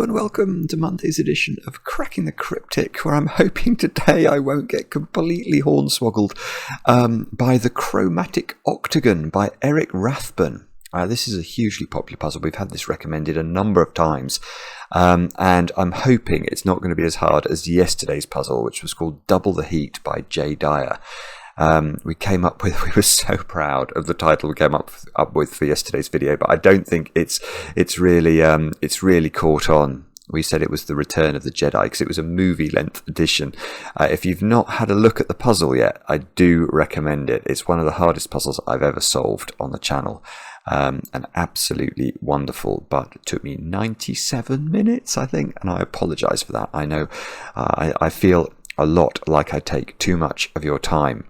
Hello and welcome to Monday's edition of Cracking the Cryptic, where I'm hoping today I won't get completely hornswoggled by the Chromatic Octagon by Rathbun. This is a hugely popular puzzle. We've had this recommended a number of times, and I'm hoping it's not going to be as hard as yesterday's puzzle, which was called Double the Heat by Jay Dyer. We were so proud of the title we came up with for yesterday's video, but I don't think it's really caught on. We said it was the Return of the Jedi because it was a movie-length edition. If you've not had a look at the puzzle yet, I do recommend it. It's one of the hardest puzzles I've ever solved on the channel, and absolutely wonderful. But it took me 97 minutes, I think, and I apologise for that. I know I feel a lot like I take too much of your time.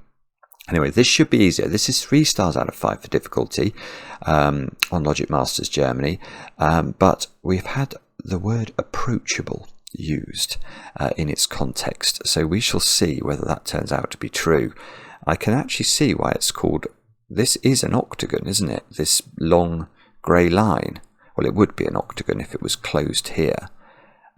Anyway, this should be easier. This is 3 stars out of 5 for difficulty on Logic Masters Germany, but we've had the word approachable used in its context, so we shall see whether that turns out to be true. I can actually see why it's called, this is an octagon, isn't it? This long grey line. Well, it would be an octagon if it was closed here.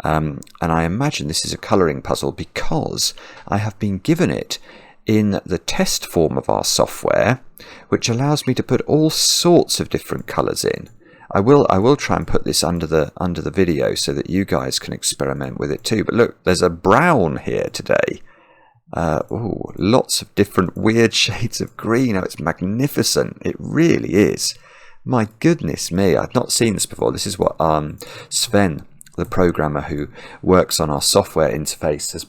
And I imagine this is a colouring puzzle because I have been given it in the test form of our software, which allows me to put all sorts of different colours in. I will try and put this under the video so that you guys can experiment with it too. But look, there's a brown here today. Lots of different weird shades of green. Oh, it's magnificent. It really is. My goodness me, I've not seen this before. This is what Sven, the programmer who works on our software interface, has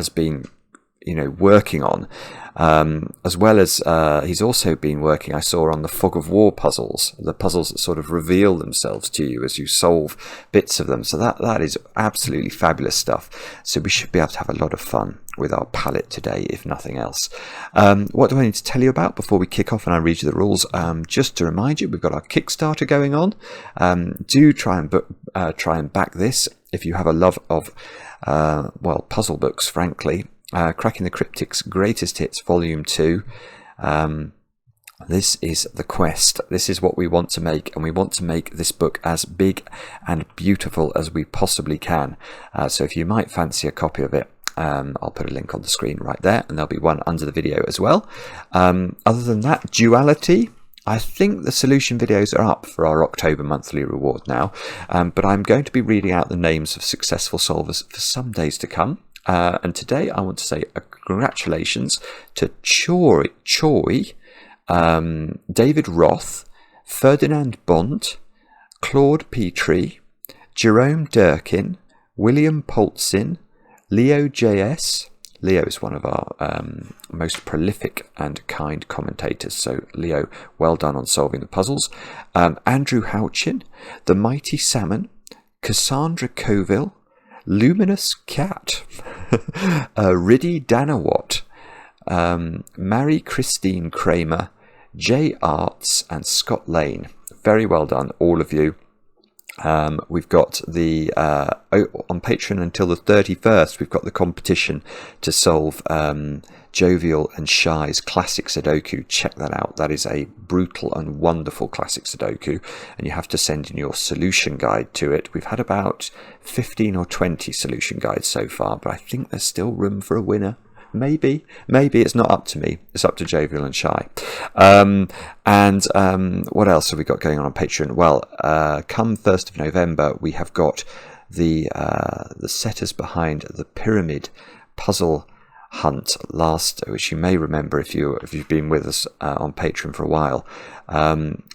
been working on, as well as he's also been working, I saw, on the Fog of War puzzles, the puzzles that sort of reveal themselves to you as you solve bits of them. So that is absolutely fabulous stuff. So we should be able to have a lot of fun with our palette today, if nothing else. What do I need to tell you about before we kick off and I read you the rules? Just to remind you, we've got our Kickstarter going on. Do try and back this if you have a love of puzzle books, frankly. Cracking the Cryptic's Greatest Hits Volume 2. This is the quest. This is what we want to make, and we want to make this book as big and beautiful as we possibly can. So if you might fancy a copy of it, I'll put a link on the screen right there, and there'll be one under the video as well. Other than that, Duality. I think the solution videos are up for our October monthly reward now, but I'm going to be reading out the names of successful solvers for some days to come. And today I want to say congratulations to Choi, David Roth, Ferdinand Bond, Claude Petrie, Jerome Durkin, William Poltzin, Leo JS. Leo is one of our most prolific and kind commentators, so Leo, well done on solving the puzzles. Andrew Houchin, The Mighty Salmon, Cassandra Coville, Luminous Cat, Riddy Danawat, Mary Christine Kramer, Jay Arts, and Scott Lane. Very well done, all of you. We've got the on Patreon until the 31st. We've got the competition to solve Jovial and Shye's classic Sudoku. Check that out. That is a brutal and wonderful classic Sudoku, and you have to send in your solution guide to it. We've had about 15 or 20 solution guides so far, but I think there's still room for a winner. Maybe it's not up to me. It's up to Jovial and Shye. What else have we got going on Patreon? Well, come 1st of November, we have got the setters behind the Pyramid puzzle hunt which you may remember if you've been with us on Patreon for a while.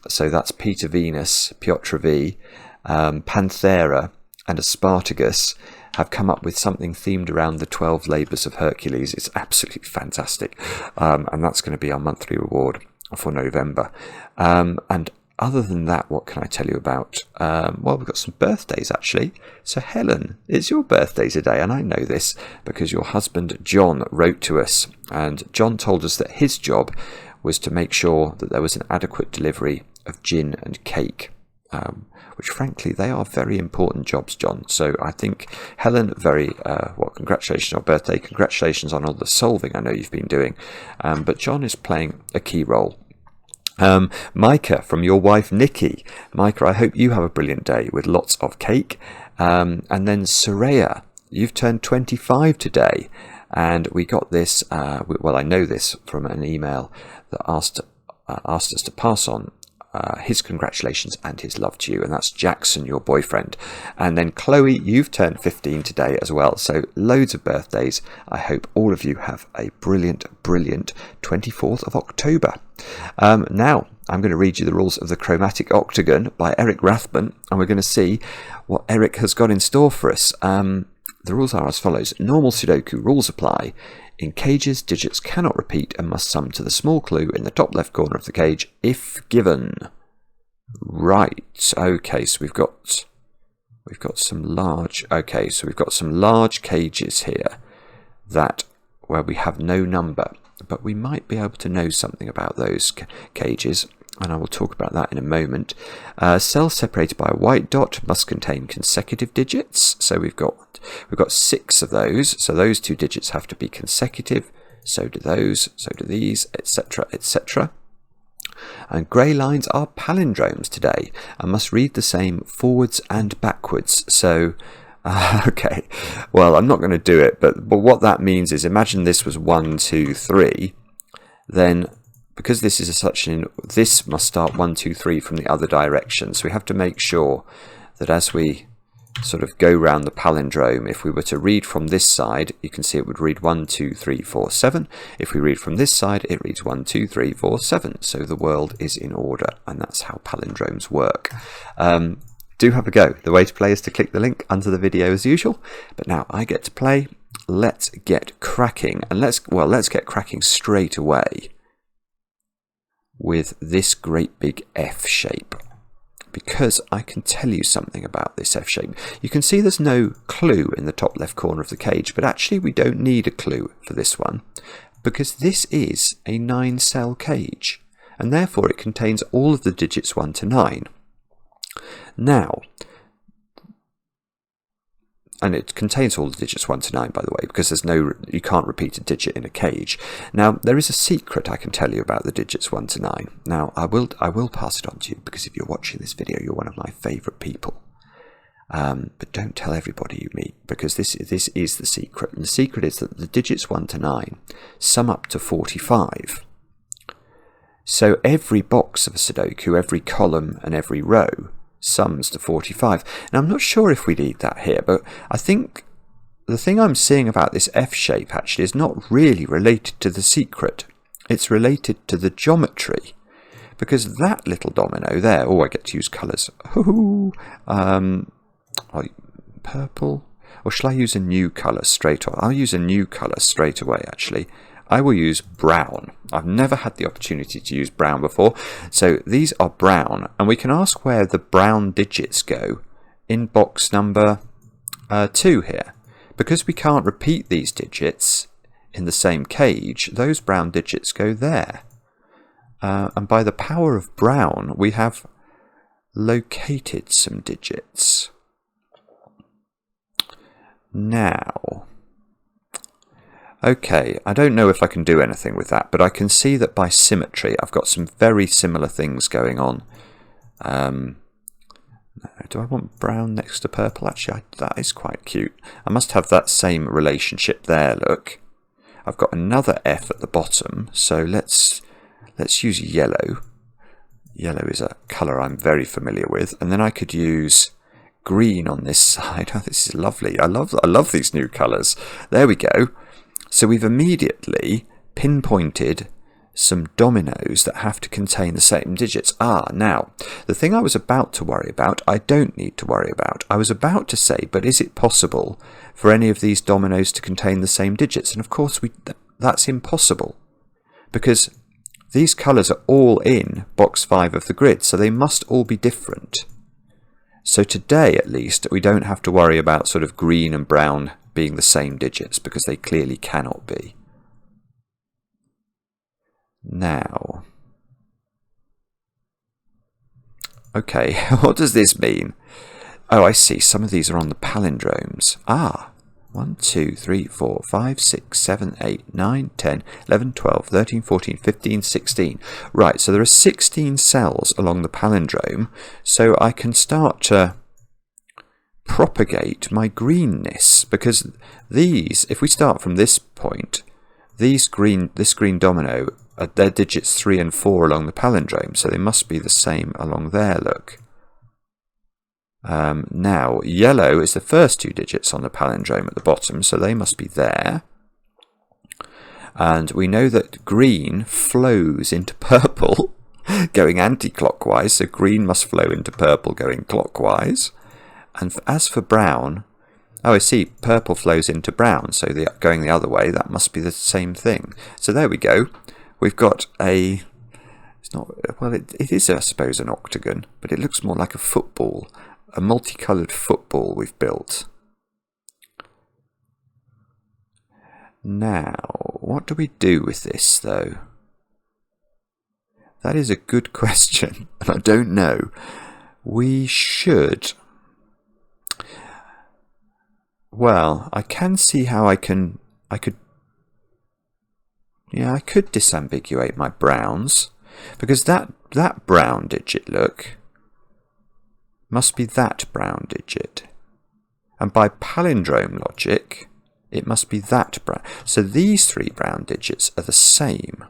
So that's Peter Venus, Piotr V, Panthera, and Aspartagus have come up with something themed around the 12 labours of Hercules. It's absolutely fantastic, and that's going to be our monthly reward for November. And other than that, what can I tell you about? We've got some birthdays actually. So Helen, it's your birthday today, and I know this because your husband John wrote to us, and John told us that his job was to make sure that there was an adequate delivery of gin and cake, which frankly they are very important jobs, John. So I think Helen, congratulations on your birthday, congratulations on all the solving I know you've been doing, but John is playing a key role. Micah, from your wife Nikki. Micah, I hope you have a brilliant day with lots of cake. And then Soraya, you've turned 25 today. And we got this, well, I know this from an email that asked us to pass on his congratulations and his love to you, and that's Jackson, your boyfriend. And then Chloe, you've turned 15 today as well, so loads of birthdays. I hope all of you have a brilliant 24th of October. Now I'm going to read you the rules of the Chromatic Octagon by Eric Rathbun, and we're going to see what Eric has got in store for us. The rules are as follows. Normal Sudoku rules apply. In cages, digits cannot repeat and must sum to the small clue in the top left corner of the cage if given. Right. Okay, so we've got some large. Okay, so we've got some large cages here where we have no number, but we might be able to know something about those cages, and I will talk about that in a moment. Cells separated by a white dot must contain consecutive digits. So we've got 6 of those. So those 2 digits have to be consecutive. So do those. So do these, etc., etc. And grey lines are palindromes today and must read the same forwards and backwards. So, okay, well, I'm not going to do it, but what that means is, imagine this was 1, 2, 3, then because this is this must start 1, 2, 3 from the other direction. So we have to make sure that as we sort of go round the palindrome, if we were to read from this side, you can see it would read 1, 2, 3, 4, 7. If we read from this side, it reads 1, 2, 3, 4, 7. So the world is in order, and that's how palindromes work. Do have a go. The way to play is to click the link under the video as usual. But now I get to play. Let's get cracking, and let's get cracking straight away with this great big F shape, because I can tell you something about this F shape. You can see there's no clue in the top left corner of the cage, but actually we don't need a clue for this one, because this is a 9-cell cage, and therefore it contains all of the digits 1 to 9. Now, and it contains all the digits 1 to 9, by the way, because you can't repeat a digit in a cage. Now, there is a secret I can tell you about the digits 1 to 9. Now, I will pass it on to you, because if you're watching this video, you're one of my favourite people. But don't tell everybody you meet, because this is the secret. And the secret is that the digits 1 to 9 sum up to 45. So every box of a Sudoku, every column and every row sums to 45. Now, I'm not sure if we need that here, but I think the thing I'm seeing about this F shape actually is not really related to the secret. It's related to the geometry, because that little domino there, oh, I get to use colours. Purple, or shall I use a new colour straight away? I'll use a new colour straight away, actually. I will use brown. I've never had the opportunity to use brown before. So these are brown, and we can ask where the brown digits go in box number 2 here. Because we can't repeat these digits in the same cage, those brown digits go there. And by the power of brown, we have located some digits. Now, okay, I don't know if I can do anything with that, but I can see that by symmetry I've got some very similar things going on. Do I want brown next to purple? Actually, that is quite cute. I must have that same relationship there, look. I've got another F at the bottom, so let's use yellow. Yellow is a colour I'm very familiar with, and then I could use green on this side. Oh, this is lovely. I love these new colours. There we go. So we've immediately pinpointed some dominoes that have to contain the same digits. Now, the thing I was about to worry about, I don't need to worry about. I was about to say, but is it possible for any of these dominoes to contain the same digits? And of course, that's impossible, because these colours are all in box 5 of the grid, so they must all be different. So today, at least, we don't have to worry about sort of green and brown being the same digits, because they clearly cannot be. Now, okay, what does this mean? Oh, I see, some of these are on the palindromes. 1, 2, 3, 4, 5, 6, 7, 8, 9, 10, 11, 12, 13, 14, 15, 16. Right, so there are 16 cells along the palindrome, so I can start to propagate my greenness, because these, if we start from this point, this green domino, they're digits 3 and 4 along the palindrome, so they must be the same along there, look. Now, yellow is the first 2 digits on the palindrome at the bottom, so they must be there. And we know that green flows into purple going anti-clockwise, so green must flow into purple going clockwise. And as for brown, oh, I see, purple flows into brown, so going the other way, that must be the same thing. So there we go. We've got a, it's not, well, it is, I suppose, an octagon, but it looks more like a football, a multicoloured football we've built. Now, what do we do with this, though? That is a good question, and I don't know. We should... Well, I can see how I could disambiguate my browns, because that brown digit, look, must be that brown digit. And by palindrome logic, it must be that brown. So these 3 brown digits are the same.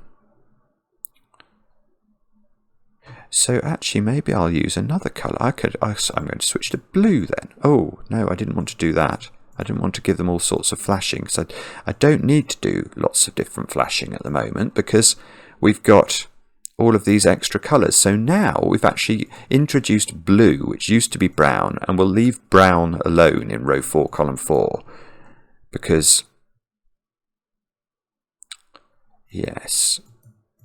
So actually, maybe I'll use another colour. I'm going to switch to blue then. Oh, no, I didn't want to do that. I didn't want to give them all sorts of flashing. So I don't need to do lots of different flashing at the moment, because we've got all of these extra colours. So now we've actually introduced blue, which used to be brown, and we'll leave brown alone in row 4, column 4. Because, yes,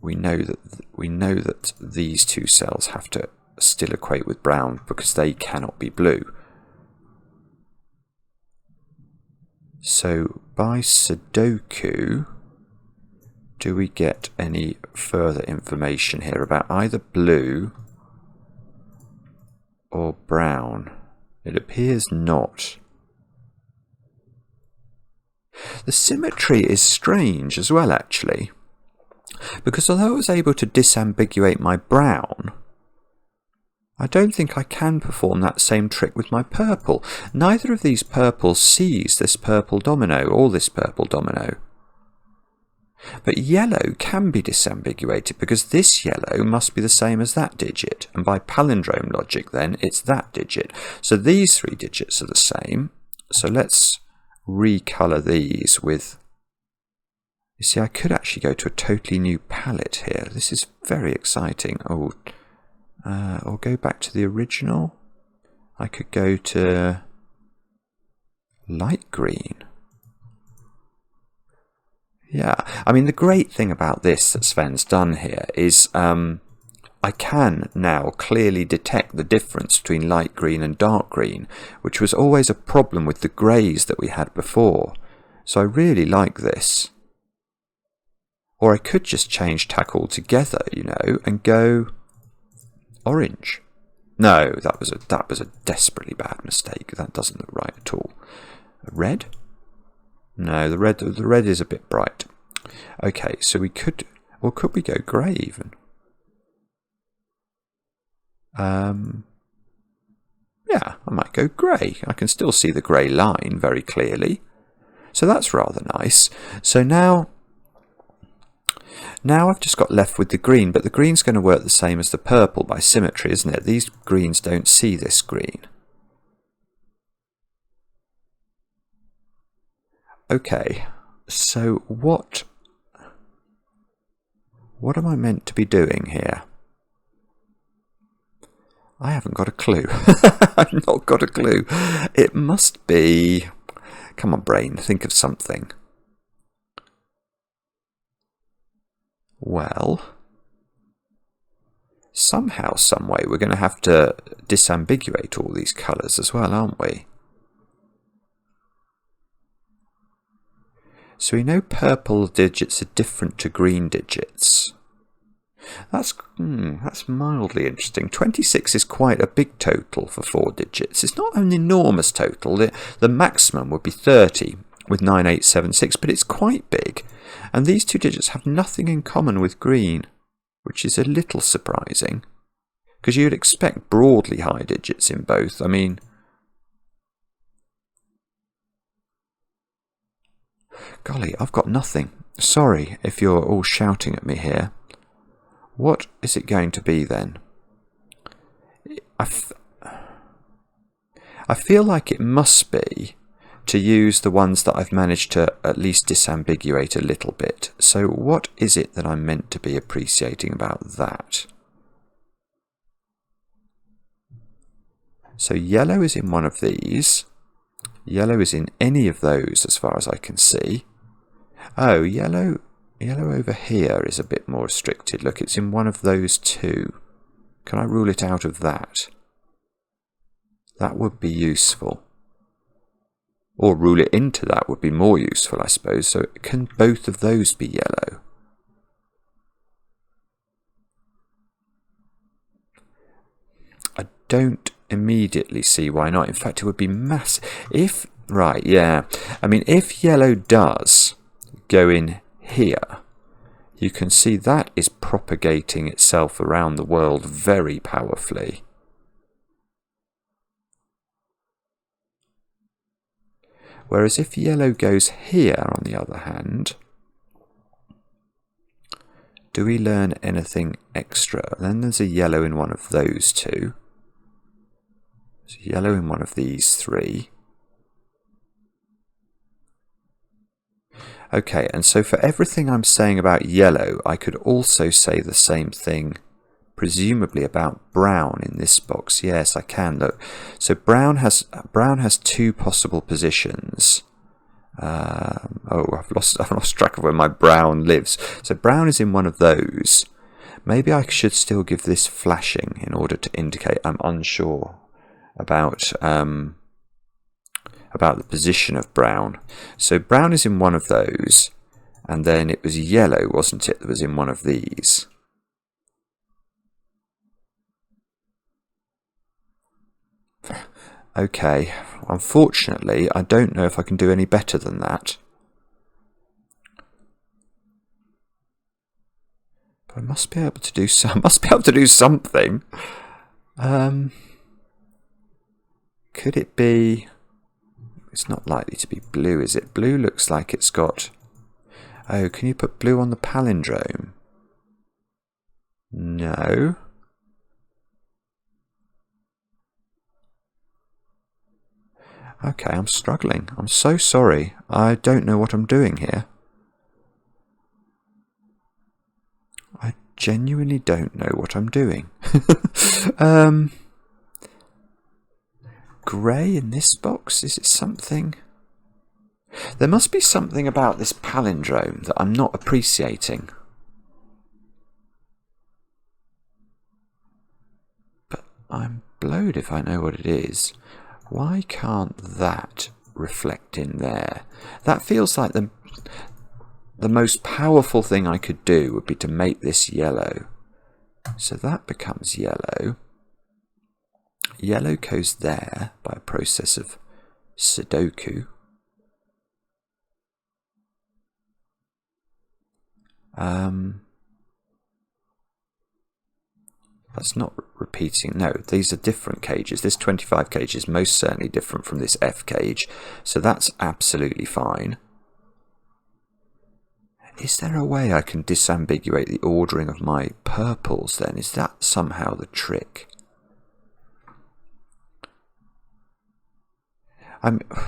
we know that these 2 cells have to still equate with brown, because they cannot be blue. So by sudoku, do we get any further information here about either blue or brown? It appears not. The symmetry is strange as well, actually, because although I was able to disambiguate my brown, I don't think I can perform that same trick with my purple. Neither of these purples sees this purple domino or this purple domino. But yellow can be disambiguated, because this yellow must be the same as that digit, and by palindrome logic then it's that digit. So these 3 digits are the same. So let's recolour these with... You see, I could actually go to a totally new palette here. This is very exciting. Oh, or go back to the original. I could go to light green. Yeah, I mean, the great thing about this that Sven's done here is I can now clearly detect the difference between light green and dark green, which was always a problem with the greys that we had before. So I really like this. Or I could just change tack altogether, you know, and go orange. No, that was a desperately bad mistake. That doesn't look right at all. Red? No, the red is a bit bright. Okay, so we could, or could we go grey even? Yeah, I might go grey. I can still see the grey line very clearly. So that's rather nice. So now I've just got left with the green, but the green's going to work the same as the purple by symmetry, isn't it? These greens don't see this green. Okay, so what am I meant to be doing here? I haven't got a clue. I've not got a clue. It must be... Come on, brain, think of something. Well, somehow, someway, we're going to have to disambiguate all these colours as well, aren't we? So we know purple digits are different to green digits. That's mildly interesting. 26 is quite a big total for 4 digits. It's not an enormous total. The maximum would be 30 with 9876, but it's quite big. And these 2 digits have nothing in common with green, which is a little surprising, because you'd expect broadly high digits in both. I mean, Golly, I've got nothing. Sorry if you're all shouting at me here. What is it going to be then? I feel like it must be to use the ones that I've managed to at least disambiguate a little bit. So what is it that I'm meant to be appreciating about that? So yellow is in one of these. Yellow is in any of those as far as I can see. Oh, yellow over here is a bit more restricted. Look, it's in one of those two. Can I rule it out of that? That would be useful. Or rule it into that would be more useful, I suppose. So can both of those be yellow? I don't immediately see why not. In fact, it would be massive. If, right, yeah. I mean, if yellow does go in here, you can see that is propagating itself around the world very powerfully. Whereas if yellow goes here, on the other hand, do we learn anything extra? Then there's a yellow in one of those two. There's a yellow in one of these three. Okay, and so for everything I'm saying about yellow, I could also say the same thing, presumably about brown in this box. Yes, I can. Look, so brown has two possible positions. I've lost track of where my brown lives. So brown is in one of those. Maybe I should still give this flashing in order to indicate I'm unsure about the position of brown. So brown is in one of those, and then it was yellow, wasn't it, that was in one of these. Okay, unfortunately, I don't know if I can do any better than that. But I must be able to do something. Could it be? It's not likely to be blue, is it? Blue looks like it's got... Oh, can you put blue on the palindrome? No. Okay, I'm struggling. I'm so sorry. I don't know what I'm doing here. I genuinely don't know what I'm doing. Grey in this box? Is it something? There must be something about this palindrome that I'm not appreciating. But I'm blowed if I know what it is. Why can't that reflect in there? That feels like the most powerful thing I could do would be to make this yellow. So that becomes yellow. Yellow goes there by a process of sudoku. That's not repeating. No, these are different cages. This 25 cage is most certainly different from this F cage, so that's absolutely fine. Is there a way I can disambiguate the ordering of my purples then? Is that somehow the trick?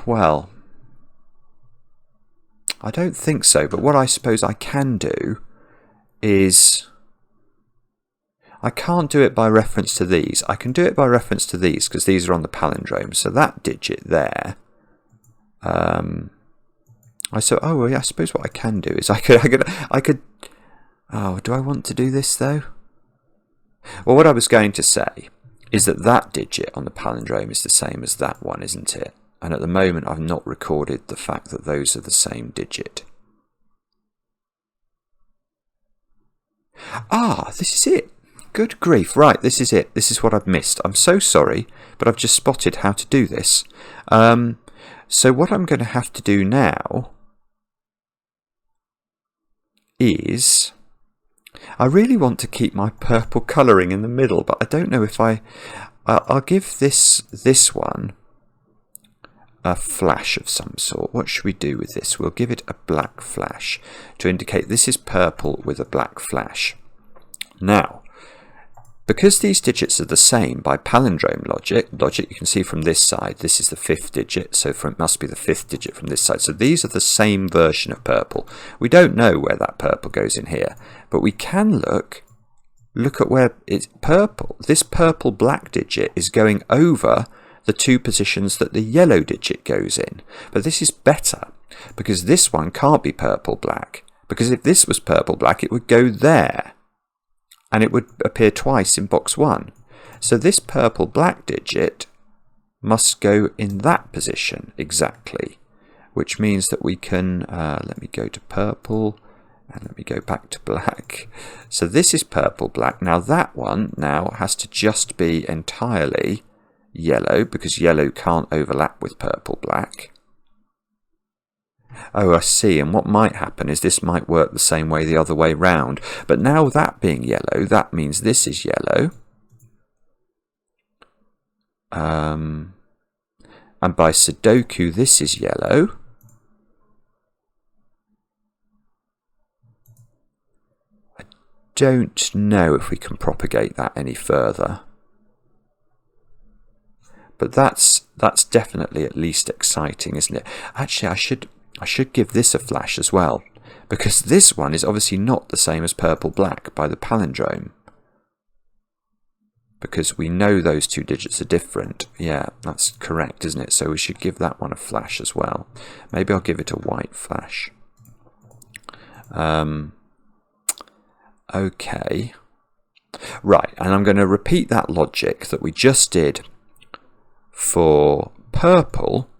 Well, I don't think so, but what I suppose I can do is... I can't do it by reference to these. I can do it by reference to these, because these are on the palindrome. So that digit there... I suppose what I can do is I could... Oh, do I want to do this, though? Well, what I was going to say is that digit on the palindrome is the same as that one, isn't it? And at the moment, I've not recorded the fact that those are the same digit. Ah, this is it. Good grief. Right, this is it. This is what I've missed. I'm so sorry, but I've just spotted how to do this. So what I'm going to have to do now is... I really want to keep my purple colouring in the middle, but I don't know if I'll give this one a flash of some sort. What should we do with this? We'll give it a black flash to indicate this is purple with a black flash. Now, because these digits are the same by palindrome logic, you can see from this side, this is the 5th digit, so it must be the 5th digit from this side. So these are the same version of purple. We don't know where that purple goes in here, but we can look at where it's purple. This purple black digit is going over the 2 positions that the yellow digit goes in. But this is better, because this one can't be purple black, because if this was purple black, it would go there, and it would appear twice in box 1. So this purple black digit must go in that position exactly, which means that we can, let me go to purple, and let me go back to black. So this is purple black. Now that one now has to just be entirely yellow, because yellow can't overlap with purple black. Oh, I see, and what might happen is this might work the same way the other way round. But now that being yellow, that means this is yellow. And by sudoku, this is yellow. I don't know if we can propagate that any further. But that's definitely at least exciting, isn't it? Actually, I should give this a flash as well, because this one is obviously not the same as purple black by the palindrome, because we know those 2 digits are different. Yeah, that's correct, isn't it? So we should give that one a flash as well. Maybe I'll give it a white flash. Okay. Right, and I'm going to repeat that logic that we just did for purple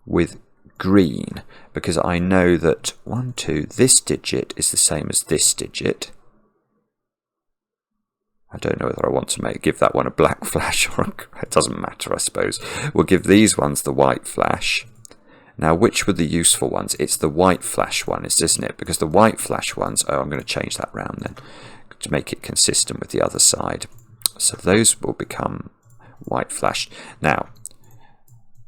with green, because I know that 1, 2, this digit is the same as this digit. I don't know whether I want to give that one a black flash, or it doesn't matter, I suppose. We'll give these ones the white flash. Now, which were the useful ones? It's the white flash one, isn't it? Because the white flash ones, oh, I'm going to change that round then to make it consistent with the other side. So those will become white flash. Now,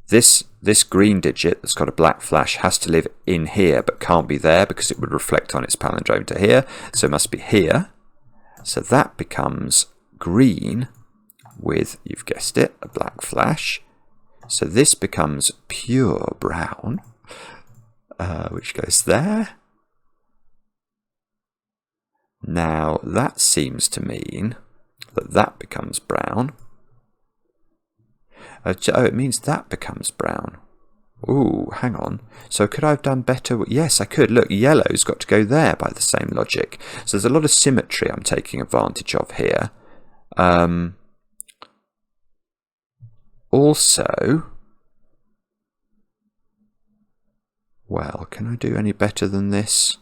this green digit that's got a black flash has to live in here, but can't be there because it would reflect on its palindrome to here. So it must be here. So that becomes green with, you've guessed it, a black flash. So this becomes pure brown, which goes there. Now that seems to mean that that becomes brown. Oh, it means that becomes brown. Ooh, hang on. So could I have done better? Yes, I could. Look, yellow's got to go there by the same logic. So there's a lot of symmetry I'm taking advantage of here. Also, well, can I do any better than this?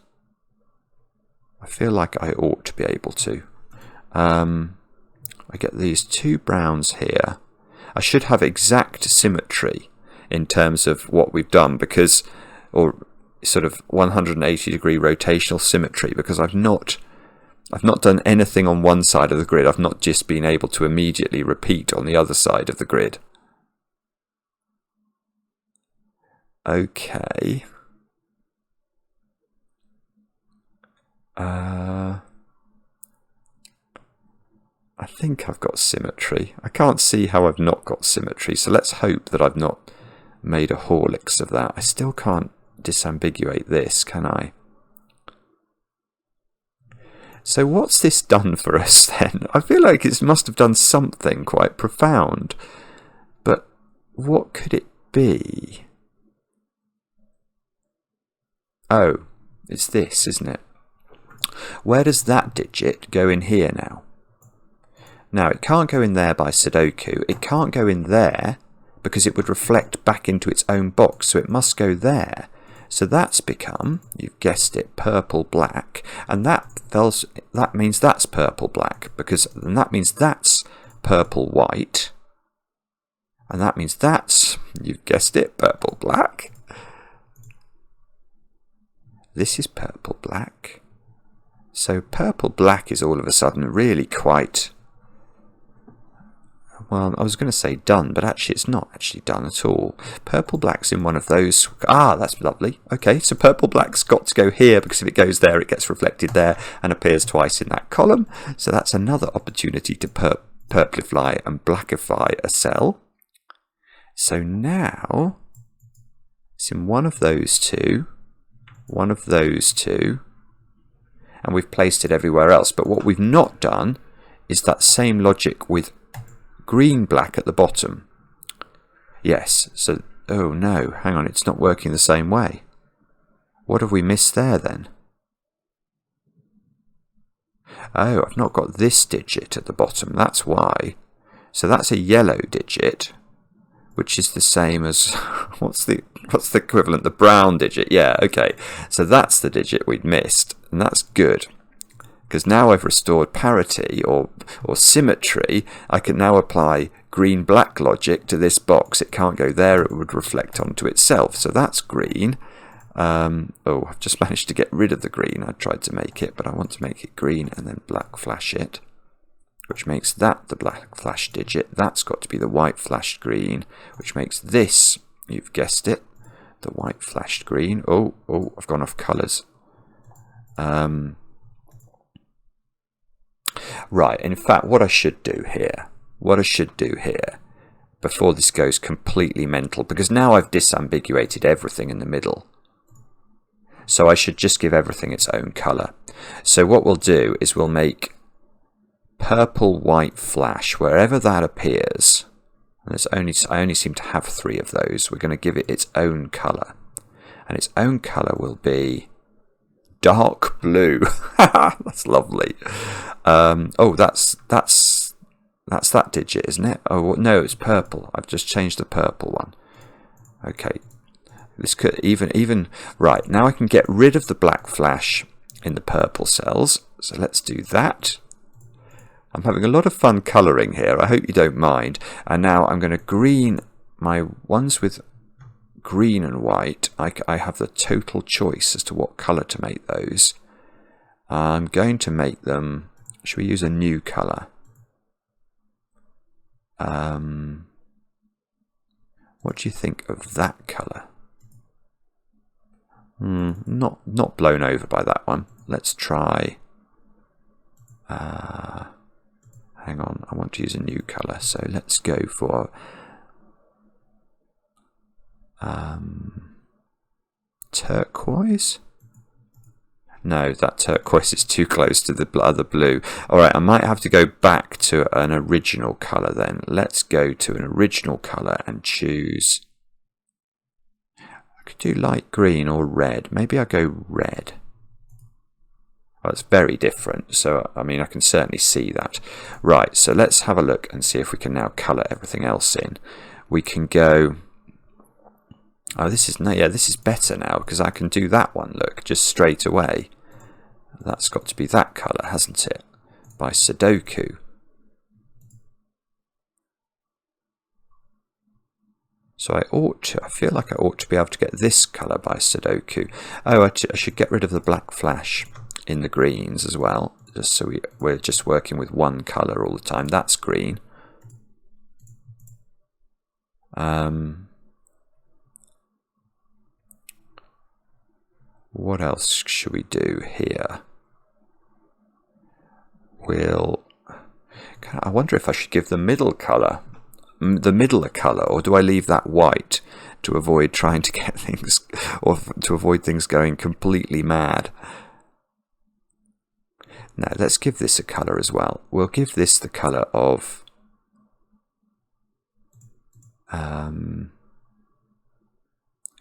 I feel like I ought to be able to. I get these 2 browns here. I should have exact symmetry in terms of what we've done, because, or sort of 180-degree rotational symmetry, because I've not done anything on one side of the grid. I've not just been able to immediately repeat on the other side of the grid. Okay. I think I've got symmetry. I can't see how I've not got symmetry, so let's hope that I've not made a horlicks of that. I still can't disambiguate this, can I? So what's this done for us then? I feel like it must have done something quite profound. But what could it be? Oh, it's this, isn't it? Where does that digit go in here now? Now, it can't go in there by sudoku. It can't go in there because it would reflect back into its own box, so it must go there. So that's become, you've guessed it, purple black, and that means that's purple black, and that means that's purple white, and that means that's, you've guessed it, purple black. This is purple black. So purple black is all of a sudden really quite, well, I was going to say done, but actually it's not actually done at all. Purple black's in one of those. Ah, that's lovely. Okay, so purple black's got to go here, because if it goes there, it gets reflected there and appears twice in that column. So that's another opportunity to purplify and blackify a cell. So now it's in one of those two, and we've placed it everywhere else. But what we've not done is that same logic with green black at the bottom. Yes, so, oh no, hang on, it's not working the same way. What have we missed there then? Oh, I've not got this digit at the bottom, that's why. So that's a yellow digit, which is the same as, what's the equivalent? The brown digit, yeah, okay. So that's the digit we'd missed, and that's good. Because now I've restored parity or symmetry, I can now apply green-black logic to this box. It can't go there, it would reflect onto itself. So that's green. Oh, I've just managed to get rid of the green. I tried to make it, but I want to make it green and then black flash it, which makes that the black flash digit. That's got to be the white flashed green, which makes this, you've guessed it, the white flashed green. Oh, I've gone off colours. Right, in fact, what I should do here, before this goes completely mental, because now I've disambiguated everything in the middle, so I should just give everything its own colour. So what we'll do is we'll make purple white flash wherever that appears, and I only seem to have 3 of those. We're going to give it its own colour, and its own colour will be dark blue. That's lovely. Oh, that's that digit, isn't it? Oh no, it's purple. I've just changed the purple one. Okay, this could even right now. I can get rid of the black flash in the purple cells. So let's do that. I'm having a lot of fun colouring here. I hope you don't mind. And now I'm going to green my ones with green and white. I have the total choice as to what colour to make those. I'm going to make them, should we use a new colour? What do you think of that colour? Not blown over by that one. Let's try, hang on, I want to use a new colour, so let's go for turquoise? No, that turquoise is too close to the other blue. Alright, I might have to go back to an original colour then. Let's go to an original colour and choose, I could do light green or red. Maybe I'll go red. Well, it's very different, so I mean I can certainly see that. Right, so let's have a look and see if we can now colour everything else in. We can go, oh, this is better now, because I can do that one, look, just straight away. That's got to be that colour, hasn't it? By Sudoku. So I feel like I ought to be able to get this colour by Sudoku. Oh, I should get rid of the black flash in the greens as well, just so we're just working with one colour all the time. That's green. What else should we do here? I wonder if I should give the middle colour, a colour, or do I leave that white to avoid trying to get things, or to avoid things going completely mad? No, let's give this a colour as well. We'll give this the colour of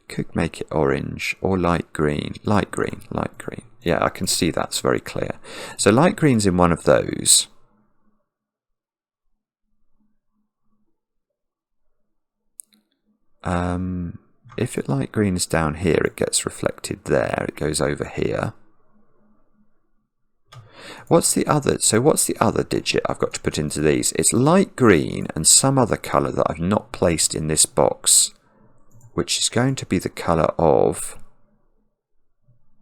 could make it orange or light green. Light green. Yeah, I can see that's very clear. So light green's in one of those. If light green is down here, it gets reflected there. It goes over here. What's the other digit I've got to put into these? It's light green and some other colour that I've not placed in this box, which is going to be the colour of,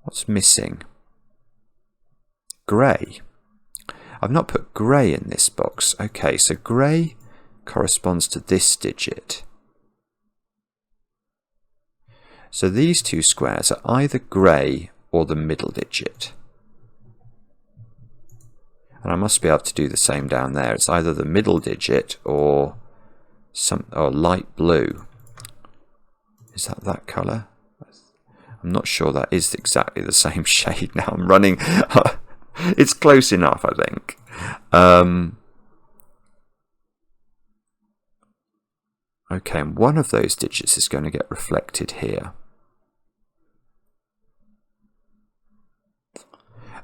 what's missing? Grey. I've not put grey in this box. Okay, so grey corresponds to this digit. So these two squares are either grey or the middle digit. And I must be able to do the same down there. It's either the middle digit or light blue. Is that colour? I'm not sure that is exactly the same shade now. I'm running. It's close enough, I think. Okay, and one of those digits is going to get reflected here.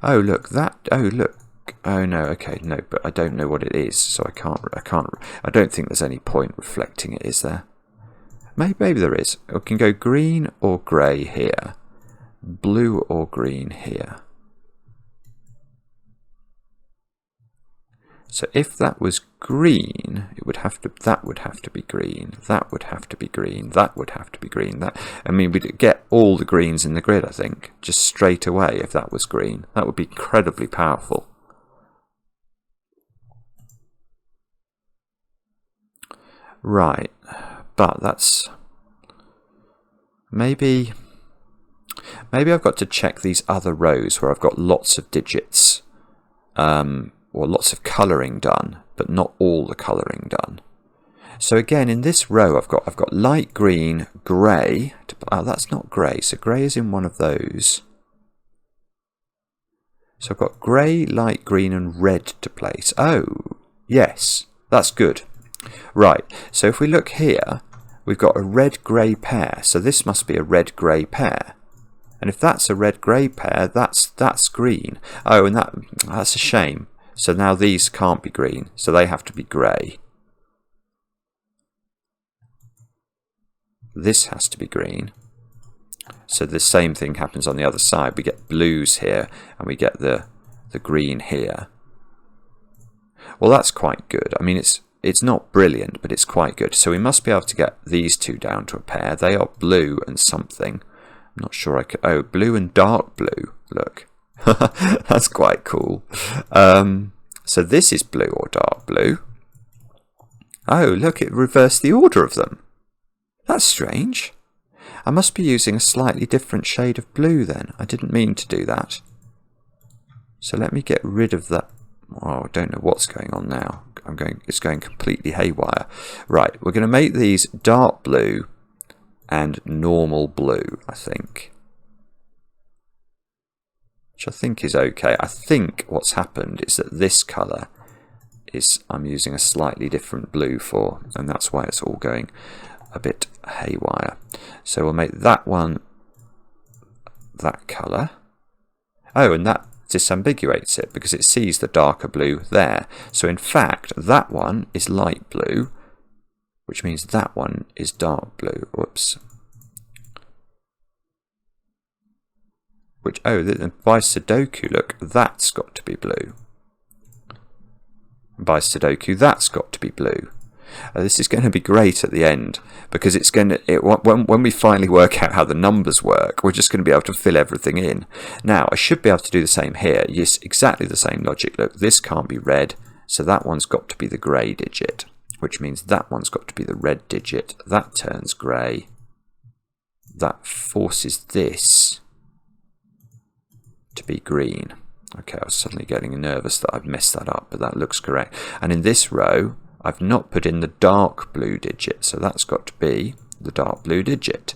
Oh look, oh no, okay, no, but I don't know what it is, so I don't think there's any point reflecting it, is there? Maybe there is. We can go green or grey here, blue or green here. So if that was green, that would have to be green, that would have to be green, that would have to be green. I mean, we'd get all the greens in the grid, I think, just straight away if that was green. That would be incredibly powerful. Right, but that's... Maybe I've got to check these other rows where I've got lots of digits, or lots of colouring done, but not all the colouring done. So again, in this row, I've got light green, grey. Oh, that's not grey. So grey is in one of those. So I've got grey, light green, and red to place. Oh, yes, that's good. Right. So if we look here, we've got a red-grey pair. So this must be a red-grey pair. And if that's a red-grey pair, that's green. Oh, and that's a shame. So now these can't be green, so they have to be grey. This has to be green. So the same thing happens on the other side. We get blues here, and we get the green here. Well, that's quite good. I mean, it's not brilliant, but it's quite good. So we must be able to get these two down to a pair. They are blue and something. I'm not sure I could... Oh, blue and dark blue. Look. That's quite cool. So this is blue or dark blue. Oh, look, it reversed the order of them. That's strange. I must be using a slightly different shade of blue then. I didn't mean to do that. So let me get rid of that. Oh, I don't know what's going on now. It's going completely haywire. Right, we're going to make these dark blue and normal blue, I think. Which I think is okay. I think what's happened is that this colour is I'm using a slightly different blue for, and that's why it's all going a bit haywire. So we'll make that one that colour. Oh, and that disambiguates it because it sees the darker blue there. So in fact, that one is light blue, which means that one is dark blue. Whoops. Which, oh, by sudoku, look, that's got to be blue. By sudoku, that's got to be blue. This is going to be great at the end because it's going to, when we finally work out how the numbers work, we're just going to be able to fill everything in. Now, I should be able to do the same here. Yes, exactly the same logic. Look, this can't be red, so that one's got to be the grey digit, which means that one's got to be the red digit. That turns grey. That forces this to be green. Okay, I was suddenly getting nervous that I've messed that up, but that looks correct. And in this row, I've not put in the dark blue digit, so that's got to be the dark blue digit.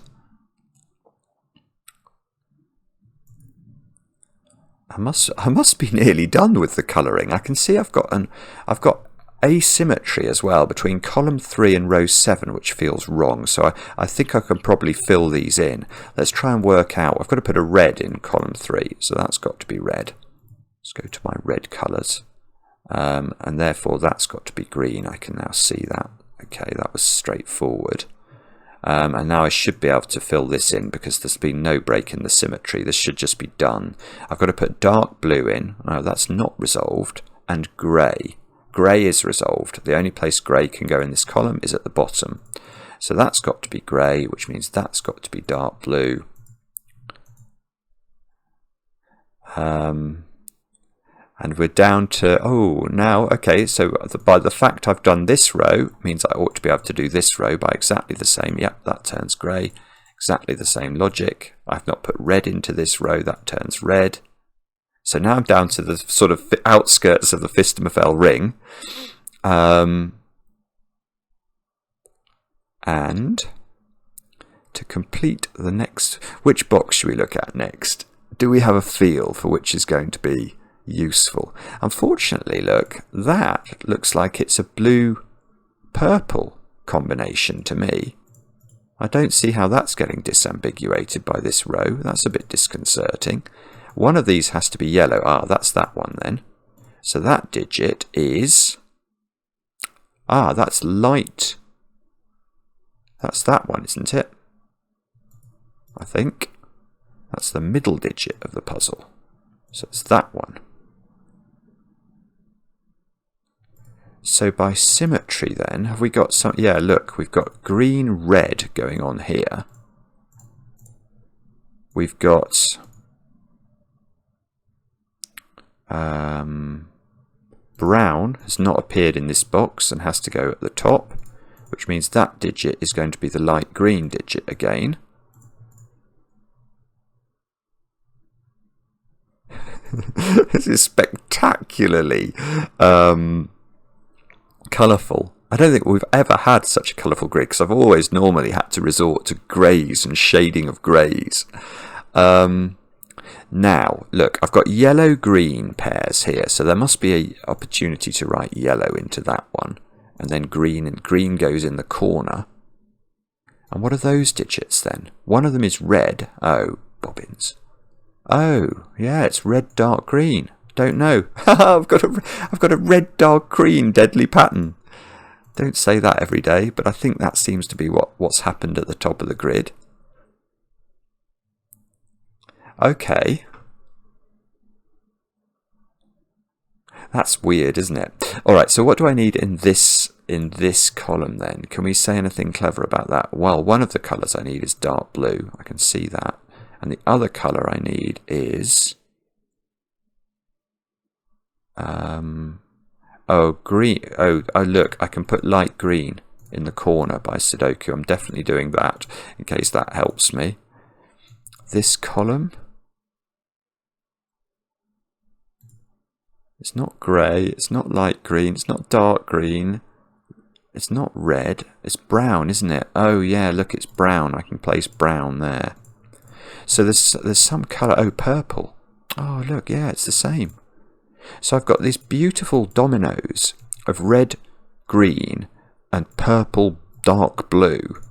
I must be nearly done with the colouring. I can see I've got asymmetry as well between column 3 and row 7, which feels wrong. So I think I can probably fill these in. Let's try and work out. I've got to put a red in column 3, so that's got to be red. Let's go to my red colours. And therefore that's got to be green. I can now see that. Okay, that was straightforward. And now I should be able to fill this in because there's been no break in the symmetry. This should just be done. I've got to put dark blue in. No, that's not resolved. And grey. Grey is resolved. The only place grey can go in this column is at the bottom. So that's got to be grey, which means that's got to be dark blue. And we're down to, oh, now, okay, so by the fact I've done this row, means I ought to be able to do this row by exactly the same. Yep, that turns grey. Exactly the same logic. I've not put red into this row, that turns red. So now I'm down to the sort of outskirts of the Fistamafel ring. And to complete the next, which box should we look at next? Do we have a feel for which is going to be useful? Unfortunately, look, that looks like it's a blue-purple combination to me. I don't see how that's getting disambiguated by this row. That's a bit disconcerting. One of these has to be yellow. Ah, that's that one then. So that digit is... Ah, that's light. That's that one, isn't it? I think. That's the middle digit of the puzzle. So it's that one. So by symmetry then, have we got some... Yeah, look, we've got green-red going on here. We've got... brown has not appeared in this box and has to go at the top, which means that digit is going to be the light green digit again. This is spectacularly colourful. I don't think we've ever had such a colourful grid, because I've always normally had to resort to greys and shading of greys. Now, look, I've got yellow-green pairs here, so there must be an opportunity to write yellow into that one. And then green, and green goes in the corner. And what are those digits then? One of them is red. Oh, bobbins. Oh, yeah, it's red, dark green. Don't know. I've got a red, dark green deadly pattern. Don't say that every day, but I think that seems to be what's happened at the top of the grid. Okay. That's weird, isn't it? Alright, so what do I need in this column then? Can we say anything clever about that? Well, one of the colours I need is dark blue. I can see that. And the other colour I need is... oh, green. Oh, look, I can put light green in the corner by Sudoku. I'm definitely doing that in case that helps me. This column... It's not grey, it's not light green, it's not dark green, it's not red, it's brown, isn't it? Oh yeah, look, it's brown. I can place brown there. So there's some colour. Oh, purple. Oh, look, yeah, it's the same. So I've got these beautiful dominoes of red, green, and purple, dark blue.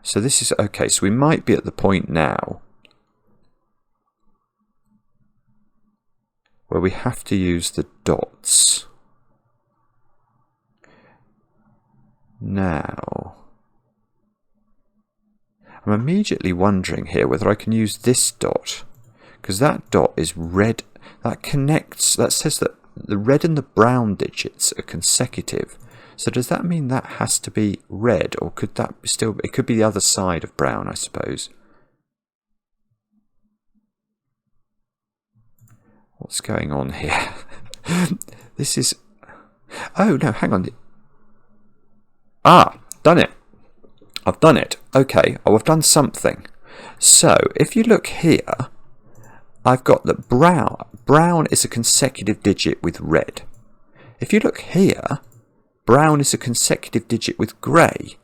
So this is, okay, so we might be at the point now where we have to use the dots. Now, I'm immediately wondering here whether I can use this dot, because that dot is red. That connects, that says that the red and the brown digits are consecutive. So does that mean that has to be red, or could that still, it could be the other side of brown, I suppose. What's going on here? This is... Oh, no, hang on. Ah, done it. I've done it. Okay, oh, I've done something. So, if you look here, I've got that brown is a consecutive digit with red. If you look here, brown is a consecutive digit with grey.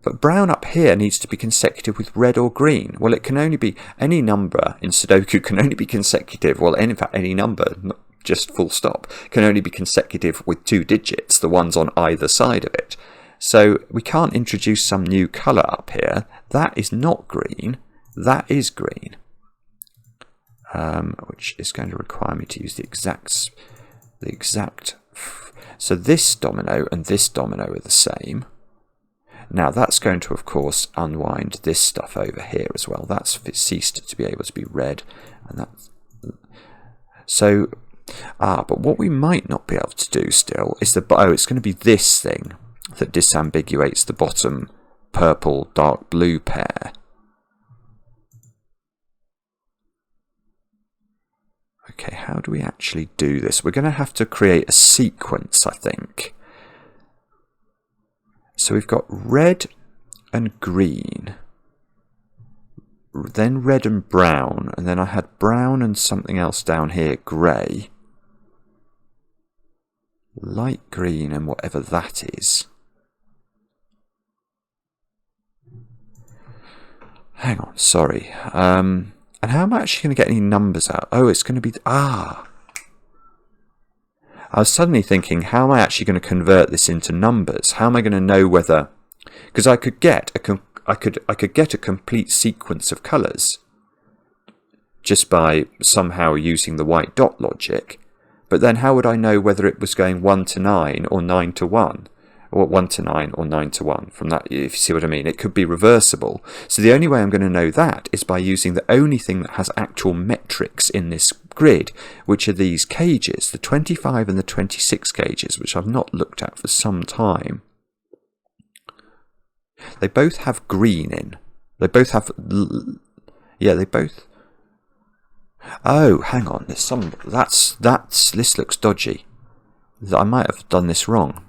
But brown up here needs to be consecutive with red or green. Well, it can only be, any number in Sudoku can only be consecutive, well, in fact, any number, not just full stop, can only be consecutive with two digits, the ones on either side of it. So we can't introduce some new colour up here. That is not green, that is green. Which is going to require me to use the exact. So this domino and this domino are the same. Now that's going to, of course, unwind this stuff over here as well. That's ceased to be able to be red, and that's so. But what we might not be able to do still is it's going to be this thing that disambiguates the bottom purple dark blue pair. how do we actually do this? We're going to have to create a sequence, I think. So we've got red and green, then red and brown, and then I had brown and something else down here, grey, light green and whatever that is. Hang on, sorry. And how am I actually going to get any numbers out? Oh, it's going to be... I was suddenly thinking, how am I actually going to convert this into numbers? How am I going to know whether... Because I could get a complete sequence of colours just by somehow using the white dot logic. But then how would I know whether it was going 1 to 9 or 9 to 1? Or 1 to 9 or 9 to 1 from that, if you see what I mean. It could be reversible. So the only way I'm going to know that is by using the only thing that has actual metrics in this grid, which are these cages, the 25 and the 26 cages, which I've not looked at for some time. They both have green in. They both have... Yeah, they both... Oh, hang on. There's some... This looks dodgy. I might have done this wrong.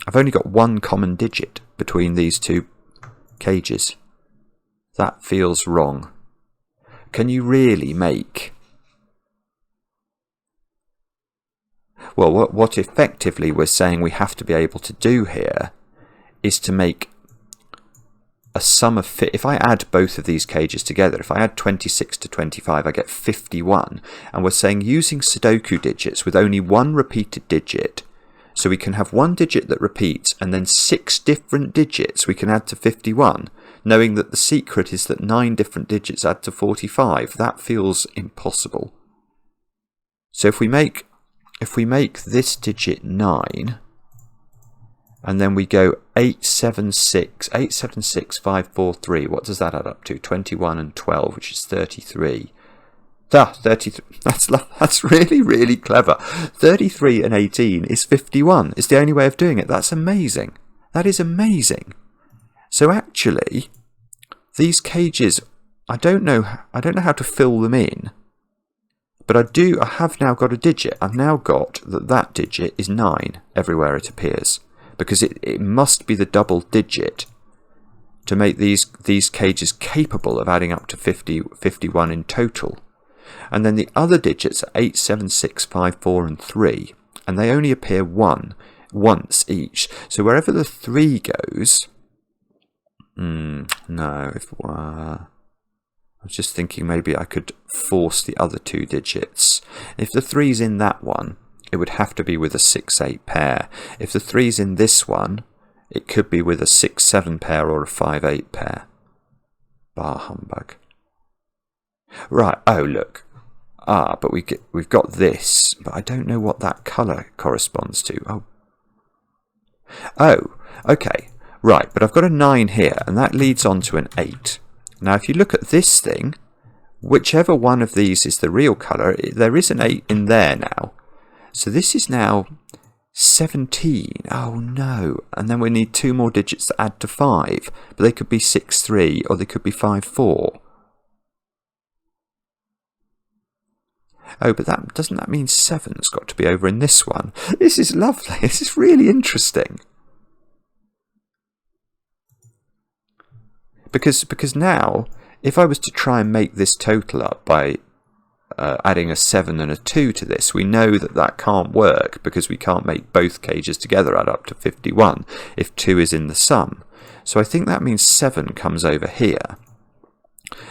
I've only got one common digit between these two cages. That feels wrong. Can you really make... Well, what effectively we're saying we have to be able to do here is to make a sum of... If I add both of these cages together, if I add 26 to 25, I get 51. And we're saying using sudoku digits with only one repeated digit... So we can have one digit that repeats and then 6 different digits we can add to 51, knowing that the secret is that 9 different digits add to 45. That feels impossible. So if we make this digit 9, and then we go 876, 543, what does that add up to? 21 and 12, which is 33. 33. That's really, really clever. 33 and 18 is 51. It's the only way of doing it. That's amazing. That is amazing. So actually, these cages, I don't know how to fill them in, but I have now got a digit. I've now got that digit is 9 everywhere it appears, because it must be the double digit to make these cages capable of adding up to 51 in total. And then the other digits are 8, 7, 6, 5, 4 and 3, and they only appear once each. So wherever the 3 goes... no, I was just thinking maybe I could force the other 2 digits. If the 3's in that one, it would have to be with a 6-8 pair. If the 3's in this one, it could be with a 6-7 pair or a 5-8 pair. Bah humbug. Right, oh look. But we've got this, but I don't know what that colour corresponds to. Oh, okay. Right, but I've got a 9 here, and that leads on to an 8. Now if you look at this thing, whichever one of these is the real colour, there is an 8 in there now. So this is now 17. Oh no. And then we need 2 more digits to add to 5. But they could be 6, 3, or they could be 5, 4. Oh, but doesn't that mean 7's got to be over in this one? This is lovely. This is really interesting. Because now, if I was to try and make this total up by adding a 7 and a 2 to this, we know that can't work because we can't make both cages together add up to 51 if 2 is in the sum. So I think that means 7 comes over here.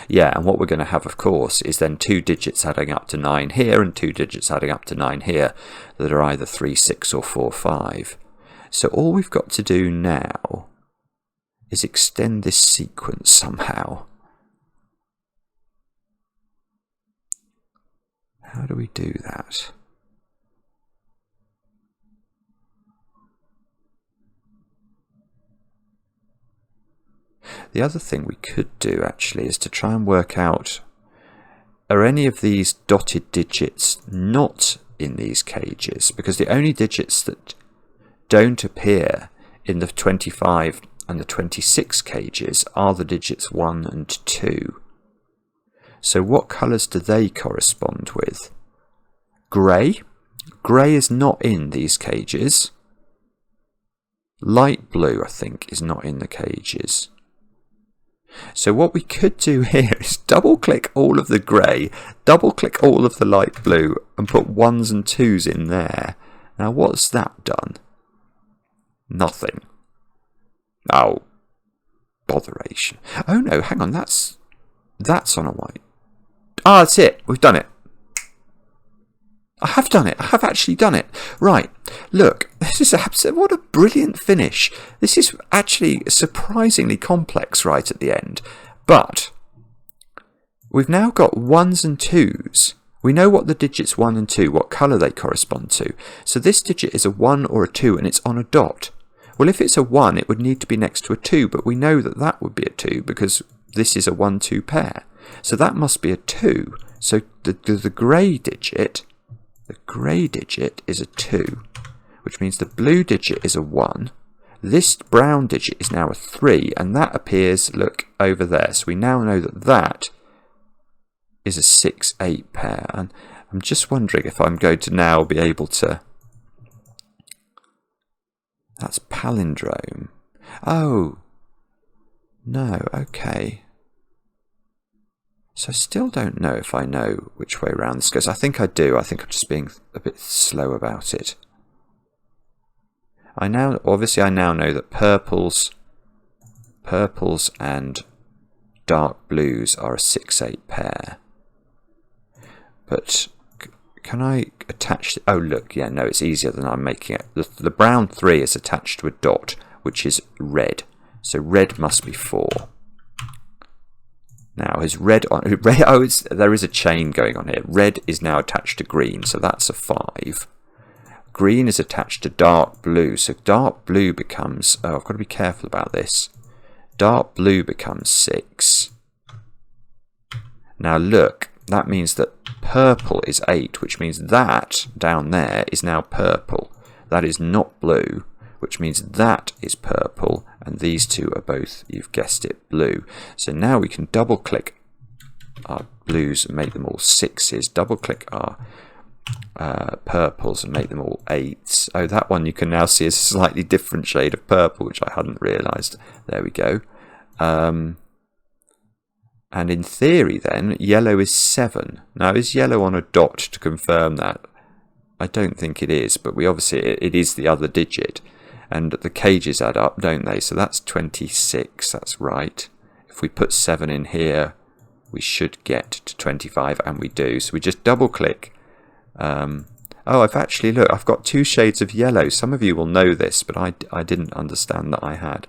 Yeah, and what we're going to have, of course, is then 2 digits adding up to 9 here and 2 digits adding up to 9 here that are either 3, 6 or 4, 5. So all we've got to do now is extend this sequence somehow. How do we do that? The other thing we could do actually is to try and work out, are any of these dotted digits not in these cages? Because the only digits that don't appear in the 25 and the 26 cages are the digits 1 and 2. So what colours do they correspond with? grey. Grey is not in these cages. Light blue, I think, is not in the cages. So what we could do here is double click all of the grey, double click all of the light blue and put 1s and 2s in there. Now what's that done? Nothing. Oh, botheration. Oh no, hang on, that's on a white. Ah, that's it, we've done it. I have done it. I have actually done it. Right. Look, this is what a brilliant finish. This is actually surprisingly complex right at the end. But we've now got 1s and 2s. We know what the digits 1 and 2, what colour they correspond to. So this digit is a 1 or a 2 and it's on a dot. Well, if it's a 1, it would need to be next to a 2, but we know that that would be a 2 because this is a 1-2 pair. So that must be a 2. So the grey digit... The grey digit is a 2, which means the blue digit is a 1. This brown digit is now a 3, and that appears, look, over there. So we now know that that is a 6-8 pair. And I'm just wondering if I'm going to now be able to... That's palindrome. Oh, no, okay. So I still don't know if I know which way around this goes. I think I do. I think I'm just being a bit slow about it. Obviously I now know that purples and dark blues are a 6-8 pair. But can I attach... Oh look, yeah, no, it's easier than I'm making it. The brown 3 is attached to a dot, which is red. So red must be 4. Now, is red on... there is a chain going on here. Red is now attached to green, so that's a 5. Green is attached to dark blue, so dark blue becomes... Oh, I've got to be careful about this. Dark blue becomes 6. Now, look, that means that purple is 8, which means that down there is now purple. That is not blue, which means that is purple, and these two are both, you've guessed it, blue. So now we can double click our blues and make them all 6s, double click our purples and make them all 8s. Oh, that one you can now see is a slightly different shade of purple, which I hadn't realised. There we go. And in theory then, yellow is 7. Now, is yellow on a dot to confirm that? I don't think it is, but it is the other digit. And the cages add up, don't they? So that's 26, that's right. If we put 7 in here, we should get to 25, and we do. So we just double click. Oh, I've got 2 shades of yellow. Some of you will know this, but I didn't understand that I had.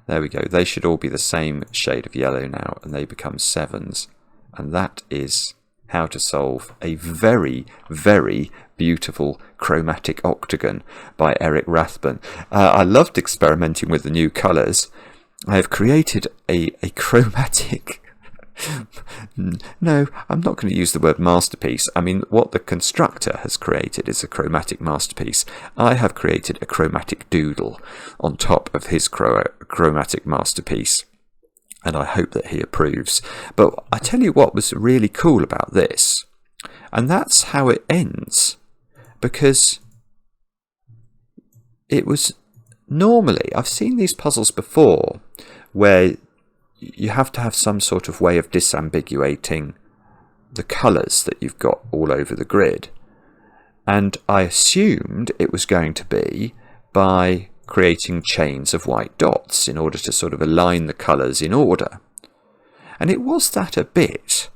There we go. They should all be the same shade of yellow now, and they become 7s. And that is how to solve a very, very beautiful Chromatic Octagon by Eric Rathbun. I loved experimenting with the new colours. I have created a chromatic... No, I'm not going to use the word masterpiece. I mean, what the constructor has created is a chromatic masterpiece. I have created a chromatic doodle on top of his chromatic masterpiece, and I hope that he approves. But I tell you what was really cool about this, and that's how it ends, because it was normally, I've seen these puzzles before where you have to have some sort of way of disambiguating the colours that you've got all over the grid. And I assumed it was going to be by creating chains of white dots in order to sort of align the colours in order. And it was that a bit.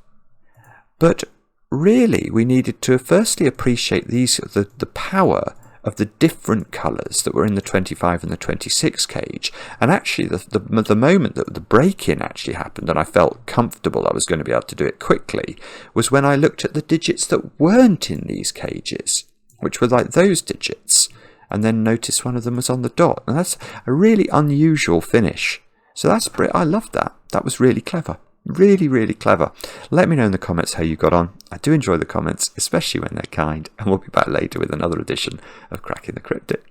But really we needed to firstly appreciate the power of the different colours that were in the 25 and the 26 cage. And actually the moment that the break-in actually happened and I felt comfortable I was going to be able to do it quickly was when I looked at the digits that weren't in these cages, which were like those digits, and then noticed one of them was on the dot. And that's a really unusual finish. So I loved that. That was really clever. Really, really clever. Let me know in the comments how you got on. I do enjoy the comments, especially when they're kind, and we'll be back later with another edition of Cracking the Cryptic.